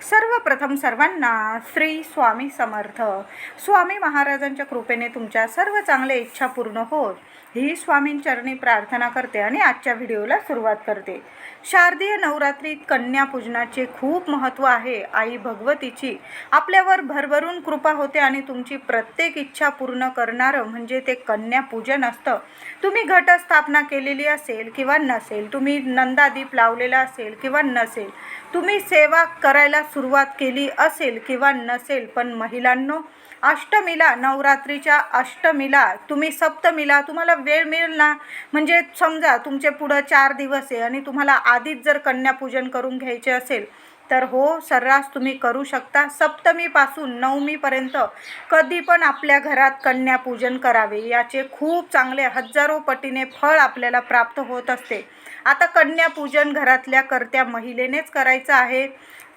सर्वप्रथम सर्वांना श्री स्वामी समर्थ. स्वामी महाराजांच्या कृपेने तुमच्या सर्व चांगल्या इच्छा पूर्ण होत ही स्वामींचरणी प्रार्थना करते आणि आजच्या व्हिडिओला सुरुवात करते. शारदीय नवरात्रीत कन्या पूजनाचे खूप महत्त्व आहे. आई भगवतीची आपल्यावर भरभरून कृपा होते आणि तुमची प्रत्येक इच्छा पूर्ण करणारं म्हणजे ते कन्या पूजन असतं. तुम्ही घटस्थापना केलेली असेल किंवा नसेल, तुम्ही नंदादीप लावलेला असेल किंवा नसेल, तुम्ही सेवा करायला सुरुवात केली असेल किंवा नसेल, पण महिलांनो, अष्टमीला, नवरात्रीच्या अष्टमीला, तुम्ही सप्तमीला तुम्हाला वेळ मिळेल ना, म्हणजे समजा तुमचे पुढं 4 दिवस आहे आणि तुम्हाला आधीच जर कन्यापूजन करून घ्यायचे असेल तर हो, सर्रास तुम्ही करू शकता. सप्तमीपासून नवमीपर्यंत कधी पण आपल्या घरात कन्यापूजन करावे. याचे खूप चांगले हजारो पटीने फळ आपल्याला प्राप्त होत असते. आता कन्यापूजन घरातल्या कर्त्या महिलेनेच करायचं आहे,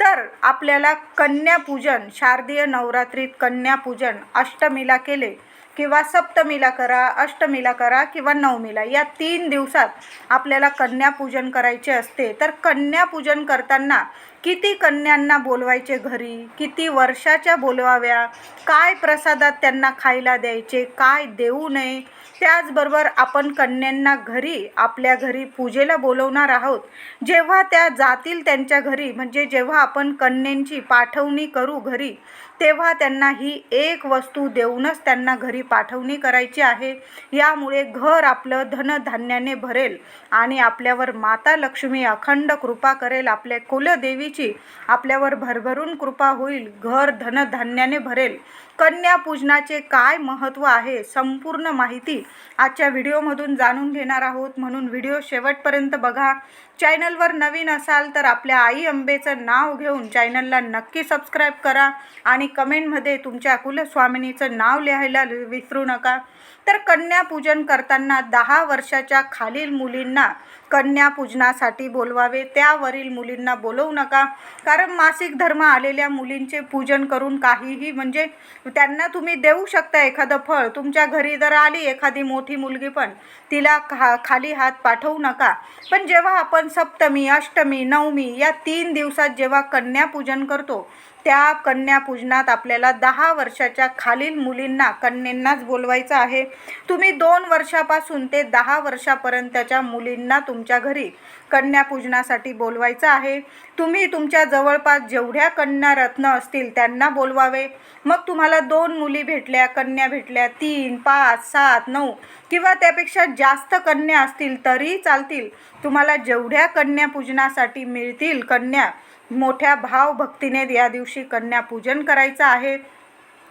तर आपल्याला कन्यापूजन शारदीय नवरात्रीत कन्यापूजन अष्टमीला केले किंवा सप्तमीला करा, अष्टमीला करा किंवा नवमीला, या 3 दिवसात आपल्याला कन्यापूजन करायचे असते. तर कन्यापूजन करताना किती कन्यांना बोलवायचे घरी, किती वर्षाच्या बोलवाव्या, काय प्रसादात त्यांना खायला द्यायचे, काय देऊ नये, त्याचबरोबर आपण कन्यांना घरी, आपल्या घरी पूजेला बोलवणार आहोत. जेव्हा त्या जातील त्यांच्या घरी, म्हणजे जेव्हा आपण कन्यांची पाठवणी करू घरी, तेव्हा त्यांना ही एक वस्तू देऊनच त्यांना घरी पाठवणी करायची आहे. यामुळे घर आपलं धनधान्याने भरेल आणि आपल्यावर माता लक्ष्मी अखंड कृपा करेल. आपल्या कुलदेवीची आपल्यावर भरभरून कृपा होईल, घर धनधान्याने भरेल. कन्यापूजनाचे काय महत्त्व आहे, संपूर्ण माहिती आजच्या व्हिडिओमधून जाणून घेणार आहोत, म्हणून व्हिडिओ शेवटपर्यंत बघा. चॅनलवर नवीन असाल तर आपल्या आई अंबेचं नाव घेऊन चॅनलला नक्की सबस्क्राईब करा आणि कमेंटमध्ये तुमच्या कुलस्वामिनीचं नाव लिहायला विसरू नका. तर कन्यापूजन करताना 10 वर्षाच्या खालील मुलींना कन्यापूजनासाठी बोलवावे, त्यावरील मुलींना बोलवू नका. कारण मासिक धर्म आलेल्या मुलींचे पूजन करून काहीही, म्हणजे त्यांना तुम्ही देऊ शकता एखादं फळ. तुमच्या घरी जर आली एखादी मोठी मुलगी, पण तिला खाली हात पाठवू नका. पण जेव्हा आपण सप्तमी, अष्टमी, नवमी या 3 दिवसात जेव्हा कन्यापूजन करतो, त्या कन्यापूजनात आपल्याला 10 वर्षाच्या खालील मुलींना, कन्यांनाच बोलवायचं आहे. तुम्ही 2 वर्षापासून ते 10 वर्षापर्यंतच्या मुलींना तुमच्या घरी कन्यापूजनासाठी बोलवायचं आहे. तुम्ही तुमच्या जवळपास जेवढ्या कन्या रत्न असतील त्यांना बोलवावे. मग तुम्हाला 2 मुली भेटल्या, कन्या भेटल्या, 3, 5, 7, 9 किंवा त्यापेक्षा जास्त कन्या असतील तरीही चालतील. तुम्हाला जेवढ्या कन्यापूजनासाठी मिळतील कन्या, मोठ्या भावभक्तीने या दिवशी कन्यापूजन करायचं आहे.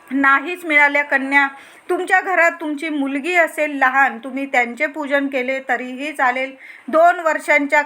नाहीच मिळाल्या कन्या, तुमच्या घरात तुमची मुलगी असेल लहान, तुम्ही त्यांचे पूजन केले तरीही चालेल. 2 वर्षांच्या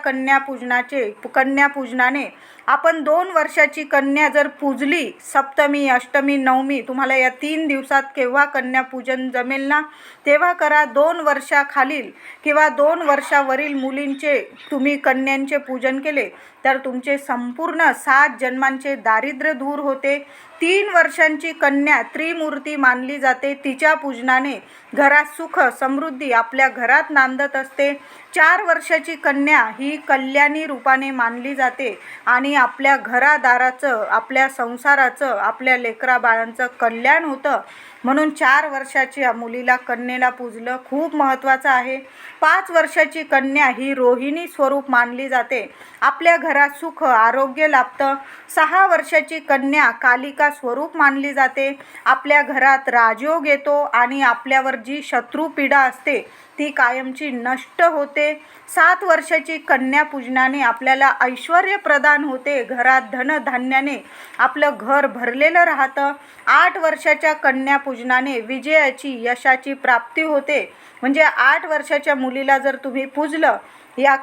कन्यापूजनाने आपण 2 वर्षाची कन्या जर पूजली, सप्तमी, अष्टमी, नवमी, तुम्हाला या 3 दिवसात केव्हा कन्यापूजन जमेल ना, तेव्हा करा. 2 वर्षाखालील किंवा 2 वर्षावरील मुलींचे तुम्ही कन्यांचे पूजन केले तर तुमचे संपूर्ण 7 जन्मांचे दारिद्र्य दूर होते. 3 वर्षांची कन्या त्रिमूर्ती मानली जाते. तिच्या पूजनाने घरात सुख समृद्धी आपल्या घरात नांदत असते. 4 वर्षाची कन्या ही कल्याणी रूपाने मानली जाते आणि आपल्या घरादाराचं, आपल्या संसाराचं, आपल्या लेकरा बाळांचं कल्याण होतं. म्हणून 4 वर्षाच्या मुलीला, कन्येला पूजलं खूप महत्त्वाचं आहे. 5 वर्षाची कन्या ही रोहिणी स्वरूप मानली जाते, आपल्या घरात सुख आरोग्य लाभतं. 6 वर्षाची कन्या कालिका स्वरूप मानली जाते, आपल्या घरात राजयोग येतो आणि आपल्यावर जी शत्रू पीडा असते ती कायमची नष्ट होते. 7 वर्षाची कन्या पूजनाने आपल्याला ऐश्वर्य प्रदान होते, घरात धनधान्याने आपलं घर भरलेलं राहतं. 8 वर्षाच्या कन्या पूजनाने विजयाची, यशाची प्राप्ती होते. म्हणजे 8 वर्षाच्या मुलीला जर तुम्ही पूजलं या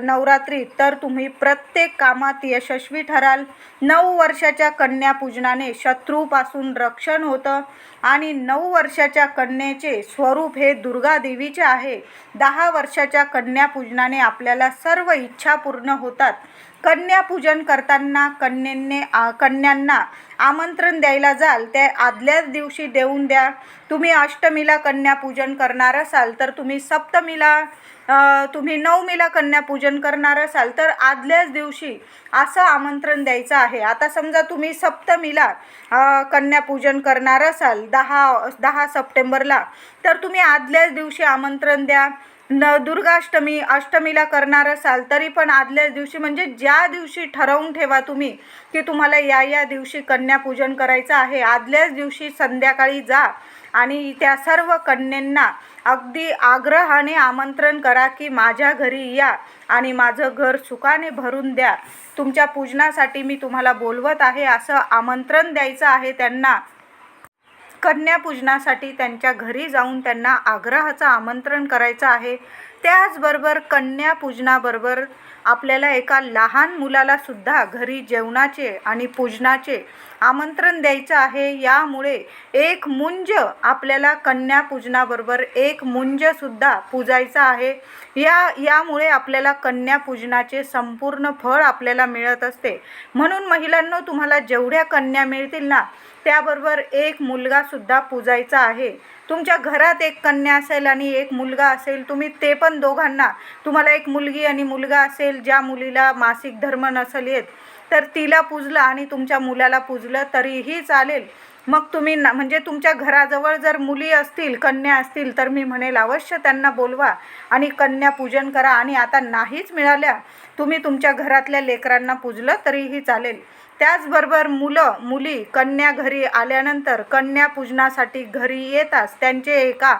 नवरात्रीत तर तुम्ही प्रत्येक कामात यशस्वी ठराल. 9 वर्षाच्या कन्यापूजनाने शत्रूपासून रक्षण होतं आणि 9 वर्षाच्या कन्येचे स्वरूप हे दुर्गा देवीचे आहे. 10 वर्षाच्या कन्यापूजनाने आपल्याला सर्व इच्छा पूर्ण होतात. कन्यापूजन करताना कन्यांना आमंत्रण द्यायला जाल त्या आदल्याच दिवशी देऊन द्या. तुम्ही अष्टमीला कन्यापूजन करणार असाल तर तुम्ही सप्तमीला तुम्ही नवमीला कन्यापूजन करणार असाल तर आदल्याच दिवशी असं आमंत्रण द्यायचं आहे. आता समजा तुम्ही सप्तमीला कन्यापूजन करणार असाल 10 सप्टेंबरला, तर तुम्ही आदल्याच दिवशी आमंत्रण द्या. दुर्गाष्टमी अष्टमीला करणार असाल तरी पण आदल्याच दिवशी, म्हणजे ज्या दिवशी ठरवून ठेवा तुम्ही की तुम्हाला या दिवशी कन्यापूजन करायचं आहे, आदल्याच दिवशी संध्याकाळी जा आणि त्या सर्व कन्यांना अगदी आग्रहाने आमंत्रण करा की माझ्या घरी या आणि माझं घर सुखाने भरून द्या. तुमच्या पूजनासाठी मी तुम्हाला बोलवत आहे असं आमंत्रण द्यायचं आहे त्यांना. कन्यापूजनासाठी त्यांच्या घरी जाऊन त्यांना आग्रहाचं आमंत्रण करायचं आहे. त्याचबरोबर कन्यापूजनाबरोबर आपल्याला एका लहान मुलाला सुद्धा घरी जेवणाचे आणि पूजनाचे आमंत्रण द्यायचं आहे. यामुळे एक मुंज आपल्याला कन्यापूजनाबरोबर एक मुंजसुद्धा पूजायचं आहे. यामुळे आपल्याला कन्यापूजनाचे संपूर्ण फळ आपल्याला मिळत असते. म्हणून महिलांनो, तुम्हाला जेवढ्या कन्या मिळतील ना त्याबरोबर एक मुलगासुद्धा पूजायचा आहे. तुमच्या घरात एक कन्या असेल आणि एक मुलगा असेल, तुम्ही ते पण दोघांना, तुम्हाला एक मुलगी आणि मुलगा असेल, ज्या मुलीला मासिक धर्म नसेल येत तर तिला पूजलं आणि तुमच्या मुलाला पूजलं तरीही चालेल. मग तुम्ही म्हणजे तुमच्या घराजवळ जर मुली असतील, कन्या असतील, तर मी म्हणेल अवश्य त्यांना बोलवा आणि कन्यापूजन करा. आणि आता नाहीच मिळाल्या, तुम्ही तुमच्या घरातल्या लेकरांना पूजलं तरीही चालेल. त्याचबरोबर मुली कन्या घरी आल्यानंतर कन्यापूजनासाठी घरी येताच त्यांचे एका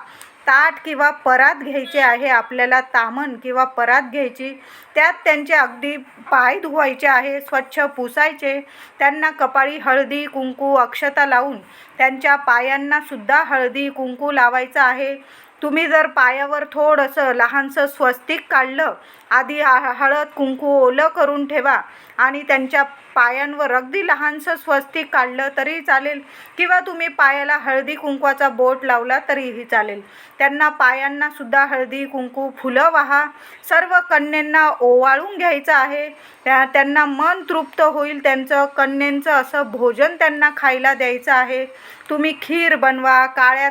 ताट किंवा परात घ्यायचे आहे. आपल्याला तामण किंवा परात घ्यायची, त्यात त्यांचे अगदी पाय धुवायचे आहे, स्वच्छ पुसायचे. त्यांना कपाळी हळदी कुंकू अक्षता लावून त्यांच्या पायांना सुद्धा हळदी कुंकू लावायचं आहे. तुम्ही जर पायावर थोडंसं लहानसं स्वस्तिक काढलं, आधी हळद कुंकू ओलं करून ठेवा आणि त्यांच्या पायांवर अगदी लहानसं स्वस्तिक काढलं तरी चालेल, किंवा तुम्ही पायाला हळदी कुंकवाचा बोट लावला तरीही चालेल. त्यांना पायांना सुद्धा हळदी कुंकू फुलं वाहा. सर्व कन्यांना ओवाळून घ्यायचं आहे. त्यांना मन तृप्त होईल त्यांचं, कन्यांचं असं भोजन त्यांना खायला द्यायचं आहे. तुम्ही खीर बनवा, काळ्या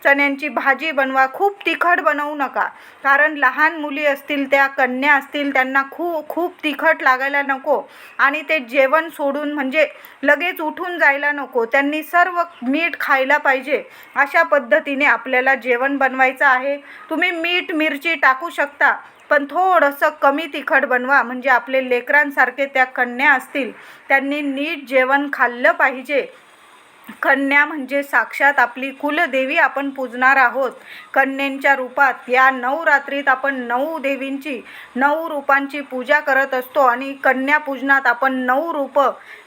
चण्यांची भाजी बनवा. खूप तिखट बनवू नका, कारण लहान मुली असतील, त्या कन्या असतील, त्यांना खूप तिखट लागायला नको आणि ते जेवण सोडून म्हणजे लगेच उठून जायला नको. त्यांनी सर्व मीठ खायला पाहिजे अशा पद्धतीने आपल्याला जेवण बनवायचं आहे. तुम्ही मीठ मिरची टाकू शकता, पण थोडंसं कमी तिखट बनवा, म्हणजे आपले लेकरांसारखे त्या कन्या असतील, त्यांनी नीट जेवण खाल्लं पाहिजे. कन्या म्हणजे साक्षात आपली कुलदेवी आपण पूजणार आहोत. कन्यांच्या रूपात या नवरात्रीत आपण 9 देवींची 9 रूपांची पूजा करत असतो आणि कन्यापूजनात आपण 9 रूप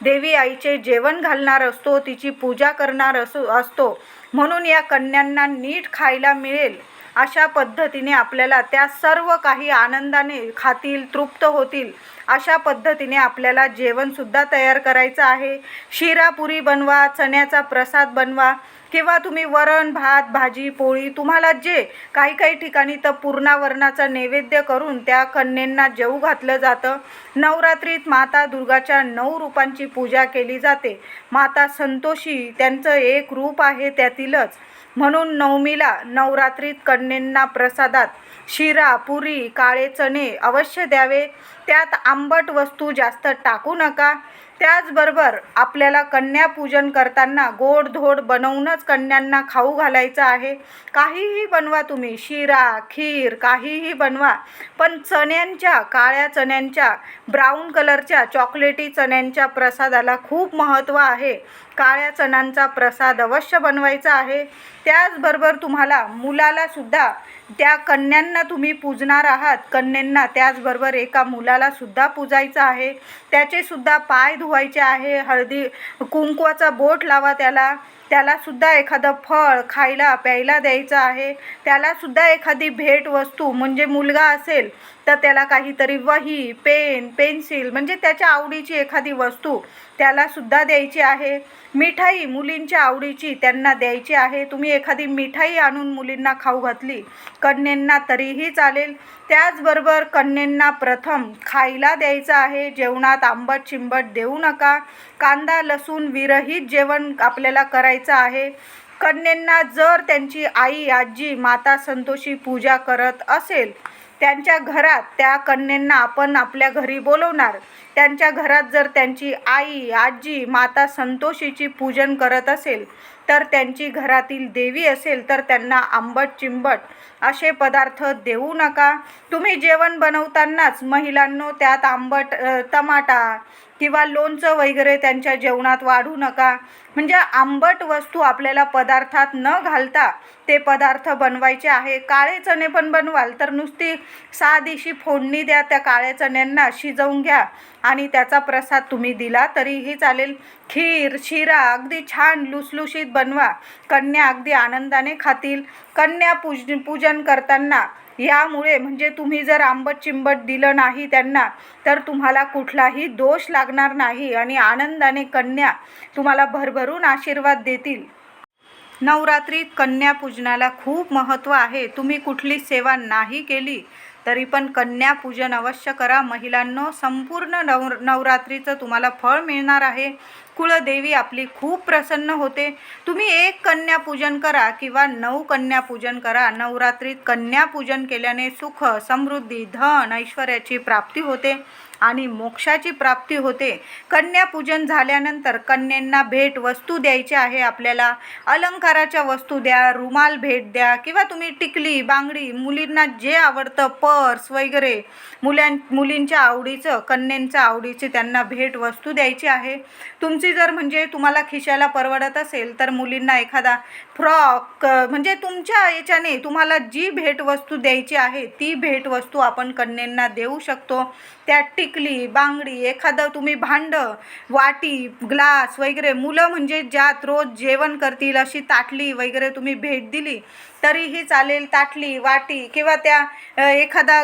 देवी आईचे जेवण घालणार असतो, तिची पूजा करणार असतो. म्हणून या कन्यांना नीट खायला मिळेल अशा पद्धतीने आपल्याला त्या सर्व काही आनंदाने खातील, तृप्त होतील अशा पद्धतीने आपल्याला जेवणसुद्धा तयार करायचं आहे. शिरापुरी बनवा, चण्याचा प्रसाद बनवा, किंवा तुम्ही वरण भात भाजी पोळी, तुम्हाला जे काही ठिकाणी तर पूर्णावरणाचा नैवेद्य करून त्या कन्यांना जेवू घातलं जातं. नवरात्रीत माता दुर्गाच्या 9 रूपांची पूजा केली जाते. माता संतोषी त्यांचं एक रूप आहे त्यातीलच. म्हणून नवमीला नवरात्रीत कन्यांना प्रसादात शिरा पुरी काळे चणे अवश्य द्यावे. त्यात आंबट वस्तू जास्त टाकू नका. त्याचबरोबर आपल्याला कन्यापूजन करताना गोडधोड बनवूनच कन्यांना खाऊ घालायचं आहे. काहीही बनवा तुम्ही, शिरा खीर काहीही बनवा, पण काळ्या चण्यांच्या, ब्राऊन कलरच्या, चॉकलेटी चण्यांच्या प्रसादाला खूप महत्त्व आहे. काळ्या चण्यांचा प्रसाद अवश्य बनवायचा आहे. त्याचबरोबर तुम्हाला मुलाला सुद्धा, त्या कन्यांना तुम्ही पूजणार आहात कन्यांना, त्याचबरोबर एका मुलाला सुद्धा पूजायचं आहे. त्याचे सुद्धा पाय धुवायचे आहे, हळदी कुंकवाचा बोट लावा त्याला सुद्धा एखादं फळ खायला प्यायला द्यायचं आहे. त्याला सुद्धा एखादी भेट वस्तू, म्हणजे मुलगा असेल तर त्याला काहीतरी वही पेन पेन्सिल, म्हणजे त्याच्या आवडीची एखादी वस्तू त्याला सुद्धा द्यायची आहे. मिठाई मुलींच्या आवडीची त्यांना द्यायची आहे. तुम्ही एखादी मिठाई आणून मुलींना खाऊ घातली कन्यांना तरीही चालेल. त्याचबरोबर कन्यांना प्रथम खायला द्यायचं आहे. जेवणात आंबट चिंबट देऊ नका. कांदा लसूण विरहित जेवण आपल्याला करायचं आहे. कन्यांना जर त्यांची आई आजी माता संतोषी पूजा करत असेल, त्यांच्या घरात त्या कन्यांना आपण आपल्या घरी बोलवणार. त्यांच्या घरात जर त्यांची आई आजी माता संतोषीची पूजन करत असेल, तर त्यांची घरातील देवी असेल तर त्यांना आंबट चिंबट असे पदार्थ देऊ नका. तुम्ही जेवण बनवतानाच महिलांनो त्यात आंबट टमाटा किंवा लोणचं वगैरे त्यांच्या जेवणात वाढू नका. म्हणजे आंबट वस्तू आपल्याला पदार्थात न घालता ते पदार्थ बनवायचे आहे. काळे चणे पण बनवाल तर नुसती साधीशी फोडणी द्या, त्या काळ्या चण्यांना शिजवून घ्या आणि त्याचा प्रसाद तुम्ही दिला तरीही चालेल. खीर शिरा अगदी छान लुसलुशीत बनवा, कन्या अगदी आनंदाने खातील. कन्या पूजन करताना यामुळे म्हणजे तुम्ही जर आंबट चिंबट दिलं नाही त्यांना तर तुम्हाला कुठलाही दोष लागणार नाही आणि आनंदाने कन्या तुम्हाला भरभरून आशीर्वाद देतील. नवरात्रीत कन्या पूजनाला खूप महत्त्व आहे. तुम्ही कुठली सेवा नाही केली तरी पण कन्या पूजन अवश्य करा. महिलांनो, संपूर्ण नवरात्रीचं तुम्हाला फळ मिळणार आहे. कुळदेवी आपली खूप प्रसन्न होते. तुम्ही 1 कन्या पूजन करा किंवा 9 कन्या पूजन करा. नवरात्रीत कन्या पूजन केल्याने सुख समृद्धी धन ऐश्वर्याची प्राप्ती होते आणि मोक्षाची प्राप्ती होते. कन्या पूजन झाल्यानंतर कन्यांना भेट वस्तू द्यायची आहे. आपल्याला अलंकाराच्या वस्तू द्या, रुमाल भेट द्या किंवा तुम्ही टिकली बांगडी मुलींना जे आवडतं पर्स वगैरे मुलींच्या आवडीचं कन्यांच्या आवडीची त्यांना भेट वस्तू द्यायची आहे. तुमची जर म्हणजे तुम्हाला खिशाला परवडत असेल तर मुलींना एखादा फ्रॉक म्हणजे तुमच्या याच्याने तुम्हाला जी भेटवस्तू द्यायची आहे ती भेटवस्तू आपण कन्यांना देऊ शकतो. त्या टिकली बांगडी एखादं तुम्ही भांडं वाटी ग्लास वगैरे मुलं म्हणजे ज्यात रोज जेवण करतील अशी ताटली वगैरे तुम्ही भेट दिली तरीही चालेल. ताटली वाटी किंवा त्या एखादा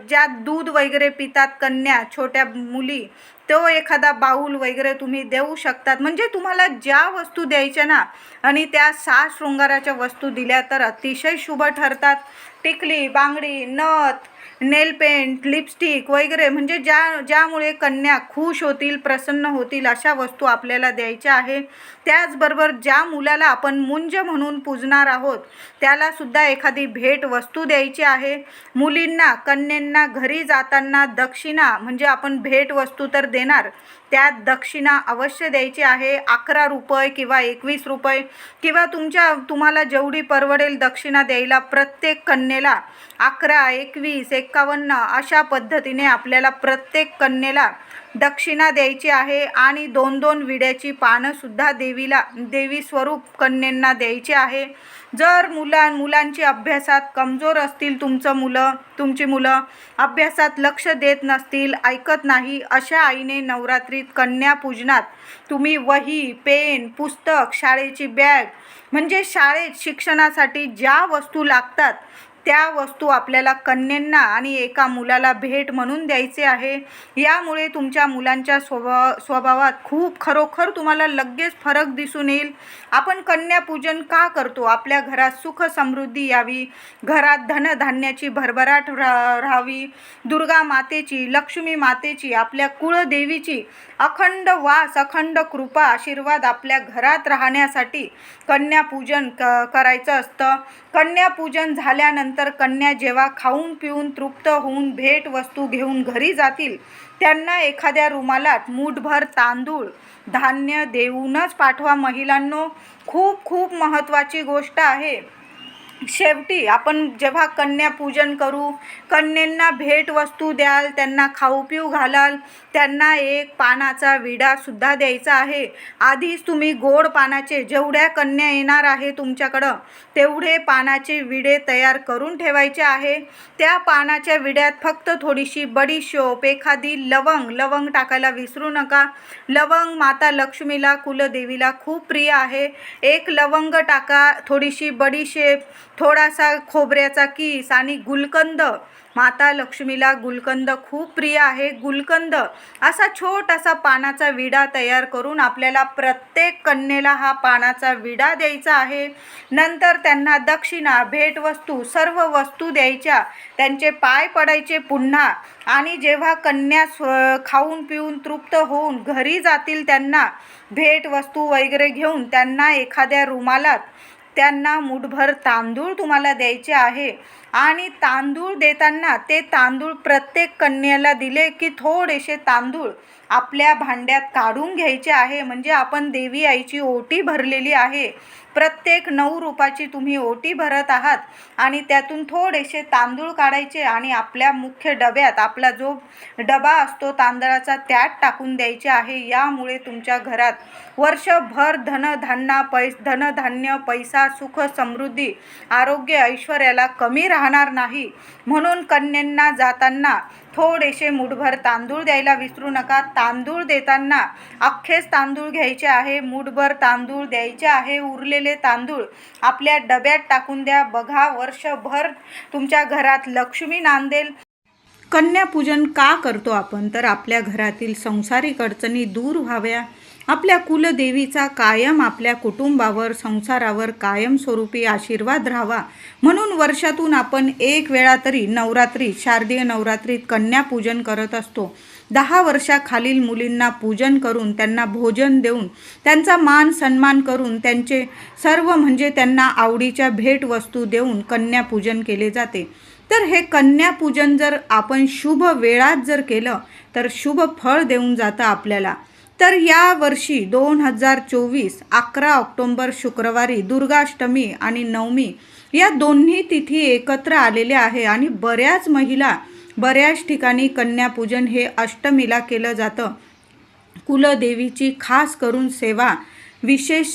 ज्यात दूध वगैरे पितात कन्या छोट्या मुली तो एखादा बाऊल वगैरे तुम्ही देऊ शकतात. म्हणजे तुम्हाला ज्या वस्तू द्यायच्या ना आणि त्या 6 शृंगाराच्या वस्तू दिल्या तर अतिशय शुभ ठरतात. टिकली बांगडी नथ नेल पेंट लिपस्टिक वगैरे म्हणजे ज्यामुळे कन्या खुश होतील प्रसन्न होतील अशा वस्तू आपल्याला द्यायच्या आहे. त्याचबरोबर ज्या मुलाला आपण मुंज म्हणून पूजणार आहोत त्यालासुद्धा एखादी भेट वस्तू द्यायची आहे. मुलींना कन्यांना घरी जाताना दक्षिणा म्हणजे आपण भेट वस्तू तर देणार, त्यात दक्षिणा अवश्य द्यायची आहे. 11 रुपये किंवा 21 रुपये किंवा तुम्हाला जेवढी परवडेल दक्षिणा द्यायला प्रत्येक कन्येला 11, 21, 51 अशा पद्धतीने आपल्याला प्रत्येक कन्येला दक्षिणा द्यायची आहे. आणि 2-2 विड्याची पानंसुद्धा देवी स्वरूप कन्यांना द्यायची आहे. जर मुलांची अभ्यासात कमजोर असतील तुमची मुलं अभ्यासात लक्ष देत नसतील ऐकत नाही अशा आईने नवरात्रीत कन्या पूजनात तुम्ही वही पेन पुस्तक शाळेची बॅग म्हणजे शाळेत शिक्षणासाठी ज्या वस्तू लागतात त्या वस्तू आपल्याला कन्यांना आणि एका मुलाला भेट म्हणून द्यायचे आहे. यामुळे तुमच्या मुलांच्या स्वभावात खूप खरोखर तुम्हाला लगेच फरक दिसून येईल. आपण कन्या पूजन का करतो? आपल्या घरात सुख समृद्धी यावी, घरात धनधान्याची भरभराट राहावी, दुर्गा मातेची लक्ष्मी मातेची आपल्या कुळदेवीची अखंड वास अखंड कृपा आशीर्वाद आपल्या घरात राहण्यासाठी कन्या पूजन करायचं असतं. कन्या पूजन झाल्यानंतर कन्या जेव्हा खाऊन पिऊन तृप्त होऊन भेट वस्तू घेऊन घरी जातील त्यांना एखाद्या रुमालात मूठभर तांदूळ धान्य देऊनच पाठवा. महिलांनो, खूप खूप महत्त्वाची गोष्ट आहे. शेवटी आपण जेव्हा कन्या पूजन करू कन्यांना भेट वस्तू द्याल, त्यांना खाऊ पिऊ घालाल, त्यांना एक पानाचा विडासुद्धा द्यायचा आहे. आधीच तुम्ही गोड पानाचे जेवढ्या कन्या येणार आहे तुमच्याकडं तेवढे पानाचे विडे तयार करून ठेवायचे आहे. त्या पानाच्या विड्यात फक्त थोडीशी बडीशोप एखादी लवंग टाकायला विसरू नका. लवंग माता लक्ष्मीला कुलदेवीला खूप प्रिय आहे. 1 लवंग टाका, थोडीशी बडीशेप थोडासा खोबऱ्याचा किस आणि गुलकंद, माता लक्ष्मीला गुलकंद खूप प्रिय आहे. गुलकंद असा छोटासा पानाचा विडा तयार करून आपल्याला प्रत्येक कन्येला हा पानाचा विडा द्यायचा आहे. नंतर त्यांना दक्षिणा, भेटवस्तू, सर्व वस्तू द्यायच्या, त्यांचे पाय पडायचे पुन्हा. आणि जेव्हा कन्या खाऊन पिऊन तृप्त होऊन घरी जातील, त्यांना भेटवस्तू वगैरे घेऊन त्यांना एखाद्या रुमालात त्यांना मुठभर तांदूळ तुम्हाला द्यायचे आहे. आणि तांदूळ देताना ते तांदूळ प्रत्येक कन्येला दिले की थोडेसे तांदूळ आपल्या भांड्यात काढून घ्यायचे आहे. म्हणजे आपण देवी आईची ओटी भरलेली आहे, प्रत्येक 9 रूपाची तुम्ही ओटी भरत आहात आणि त्यातून थोडेसे तांदूळ काढायचे आणि आपल्या मुख्य डब्यात, आपला जो डबा असतो तांदळाचा, त्यात टाकून द्यायचे आहे. यामुळे तुमच्या घरात वर्षभर धनधान्य, पैसा, सुख, समृद्धी, आरोग्य, ऐश्वर्याला कमी राहणार नाही. म्हणून कन्यांना जाताना थोडेसे मुठभर तांदूळ द्यायला विसरू नका. तांदूळ देताना अख्खेच तांदूळ घ्यायचे आहे, मुठभर तांदूळ द्यायचे आहे. उरलेले तांदूळ आपल्या डब्यात टाकून द्या. बघा, वर्षभर तुमच्या घरात लक्ष्मी नांदेल. कन्यापूजन का करतो आपण? तर आपल्या घरातील संसारिक अडचणी दूर व्हाव्या, आपल्या कुलदेवीचा कायम आपल्या कुटुंबावर, संसारावर कायमस्वरूपी आशीर्वाद राहावा, म्हणून वर्षातून आपण एक वेळा तरी नवरात्री, शारदीय नवरात्रीत कन्यापूजन करत असतो. 10 वर्षाखालील मुलींना पूजन करून, त्यांना भोजन देऊन, त्यांचा मान सन्मान करून, त्यांचे सर्व म्हणजे त्यांना आवडीच्या भेटवस्तू देऊन कन्यापूजन केले जाते. तर हे कन्यापूजन जर आपण शुभ वेळात जर केलं तर शुभ फळ देऊन जातं आपल्याला. तर या वर्षी 2024 11 ऑक्टोंबर शुक्रवारी दुर्गाष्टमी आणि नवमी या दोन्ही तिथी एकत्र आलेल्या आहे. आणि बऱ्याच महिला, बऱ्याच ठिकाणी कन्यापूजन हे अष्टमीला केलं जातं. कुलदेवीची खास करून सेवा, विशेष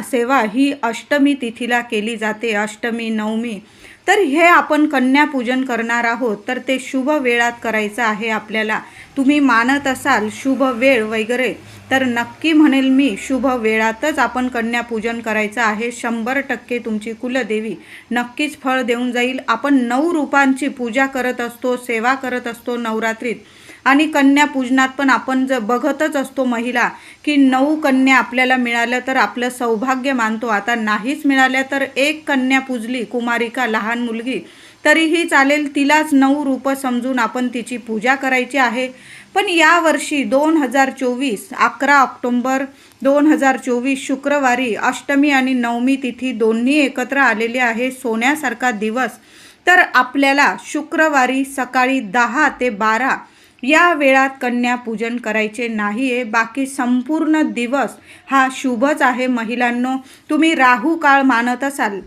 सेवा ही अष्टमी तिथीला केली जाते, अष्टमी, नवमी. तर हे आपण कन्यापूजन करणार आहोत, तर ते शुभ वेळात करायचं आहे आपल्याला. तुम्ही मानत असाल शुभ वेळ वगैरे, तर नक्की म्हणेल मी शुभ वेळातच आपण कन्यापूजन करायचं आहे. 100% तुमची कुलदेवी नक्कीच फळ देऊन जाईल. आपण 9 रूपांची पूजा करत असतो, सेवा करत असतो नवरात्रीत. आणि कन्यापूजनात पण आपण जर बघतच असतो महिला की 9 कन्या आपल्याला मिळाल्या तर आपलं सौभाग्य मानतो. आता नाहीच मिळाल्या तर 1 कन्या पूजली, कुमारिका, लहान मुलगी, तरीही चालेल. तिलाच 9 रूप समजून आपण तिची पूजा करायची आहे. पण यावर्षी 2024 11 ऑक्टोंबर 2024 शुक्रवारी अष्टमी आणि नवमी तिथी दोन्ही एकत्र आलेले आहे, सोन्यासारखा दिवस. तर आपल्याला शुक्रवारी सकाळी 10 ते 12 या वेळात कन्यापूजन करायचे नाही आहे. बाकी संपूर्ण दिवस हा शुभच आहे. महिलांनो, तुम्ही राहू काळ मानत असाल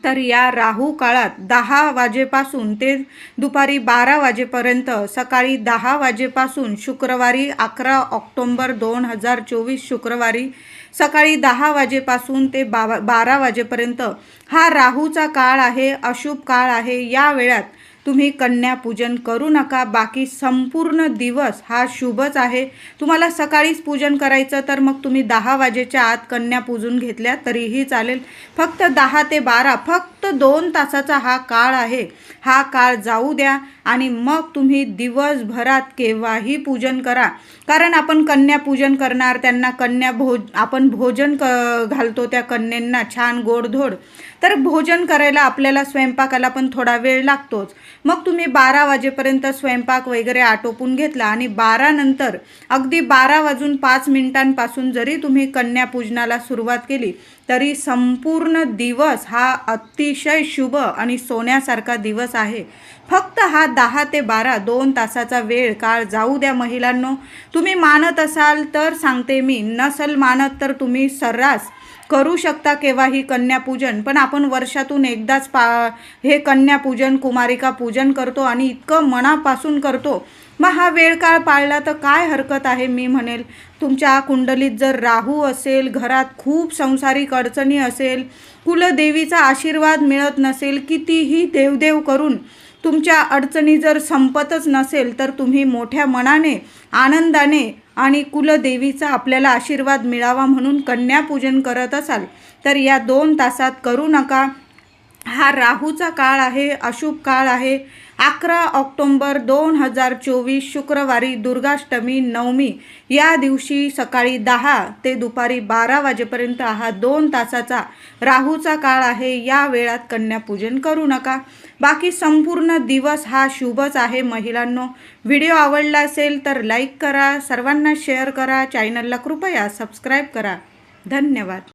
तर या राहू काळात 10 वाजेपासून ते दुपारी 12 वाजेपर्यंत, सकाळी 10 वाजेपासून शुक्रवारी 11 ऑक्टोंबर 2024 शुक्रवारी सकाळी 10 वाजेपासून ते 12 वाजेपर्यंत हा राहूचा काळ आहे, अशुभ काळ आहे. या वेळात तुम्ही कन्यापूजन करू नका. बाकी संपूर्ण दिवस हा शुभच आहे. तुम्हाला सकाळीच पूजन करायचं तर मग तुम्ही 10 वाजेच्या आत कन्या पूजून घेतल्या तरीही चालेल. फक्त 10 ते 12 फक्त 2 तासाचा हा काळ आहे. हा काळ जाऊ द्या आणि मग तुम्ही दिवसभरात केव्हाही पूजन करा. कारण आपण कन्यापूजन करणार, त्यांना आपण भोजन घालतो त्या कन्यांना छान गोडधोड. तर भोजन करायला आपल्याला स्वयंपाकाला पण थोडा वेळ लागतोच. मग तुम्ही 12 वाजेपर्यंत स्वयंपाक वगैरे आटोपून घेतला आणि 12 नंतर अगदी 12:05 जरी तुम्ही कन्यापूजनाला सुरुवात केली तरी संपूर्ण दिवस हा अतिशय शुभ आणि सोन्यासारखा दिवस आहे. फक्त हा 10 ते 12 2 तासाचा वेळ काळ जाऊ द्या महिलांनो. तुम्ही मानत असाल तर सांगते मी, नसल मानत तर तुम्ही सर्रास करू शकता केव्हाही कन्यापूजन. पण आपण वर्षातून एकदाच हे कन्यापूजन, कुमारिका पूजन करतो आणि इतकं मनापासून करतो. मग हा वेळ काळ पाळला तर काय हरकत आहे. मी म्हणेल तुमच्या कुंडलीत जर राहू असेल, घरात खूप संसारिक अडचणी असेल, कुलदेवीचा आशीर्वाद मिळत नसेल, कितीही देवदेव करून तुमच्या अडचणी जर संपतच नसेल, तर तुम्ही मोठ्या मनाने, आनंदाने आणि कुलदेवीचा आपल्याला आशीर्वाद मिळावा म्हणून कन्यापूजन करत असाल तर या 2 तासात करू नका. हा राहूचा काळ आहे, अशुभ काळ आहे. 11 ऑक्टोंबर 2024 शुक्रवारी दुर्गाष्टमी नवमी या दिवशी सकाळी 10 ते दुपारी 12 वाजेपर्यंत हा 2 तासाचा राहूचा काळ आहे. या वेळात कन्यापूजन करू नका. बाकी संपूर्ण दिवस हा शुभच आहे. महिलांनो, व्हिडिओ आवडला असेल तर लाईक करा, सर्वांना शेअर करा, चॅनलला कृपया सबस्क्राईब करा. धन्यवाद.